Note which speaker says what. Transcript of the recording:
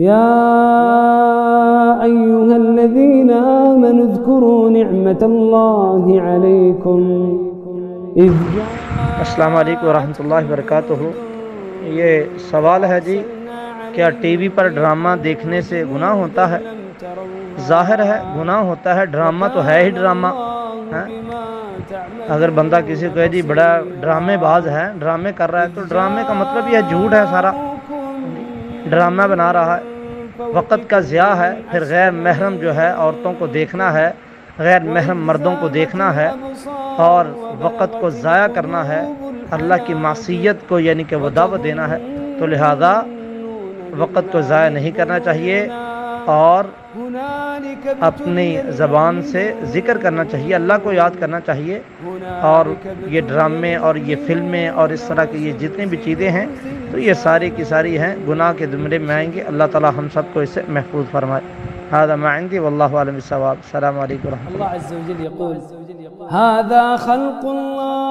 Speaker 1: या अय्युहल्लज़ीना आमनु ज़्कुरू निअमतल्लाहि अलैकुम इज़
Speaker 2: अस्सलामु अलैकुम वरहमतुल्लाहि वबरकातुहू। ये सवाल है जी, क्या टीवी पर ड्रामा देखने से गुनाह होता है? ज़ाहिर है गुनाह होता है, ड्रामा तो है ही ड्रामा है। अगर बंदा किसी को कहे जी बड़ा ड्रामेबाज है, ड्रामे कर रहा है, तो ड्रामे का मतलब यह झूठ है, सारा ड्रामा बना रहा है, वक़्त का ज़िया है। फिर गैर महरम जो है औरतों को देखना है, गैर महरम मर्दों को देखना है और वक़्त को ज़ाया करना है, अल्लाह की मासियत को यानी कि वो दावत देना है। तो लिहाजा वक़्त को ज़ाया नहीं करना चाहिए और अपनी ज़बान से ज़िक्र करना चाहिए, अल्लाह को याद करना चाहिए। और ये ड्रामे और ये फ़िल्में और इस तरह की ये जितनी भी चीज़ें हैं, तो ये सारी की सारी हैं, गुनाह के ज़ुमरे में आएंगे। अल्लाह ताला हम सबको इससे महफूज फरमाए। हाज़ा मा इंदी वल्लाहु अअलम बिस्सवाब। अस्सलामु अलैकुम।
Speaker 1: अल्लाह अज़्ज़ व जल यक़ूल हाज़ा खल्क़ुल्लाह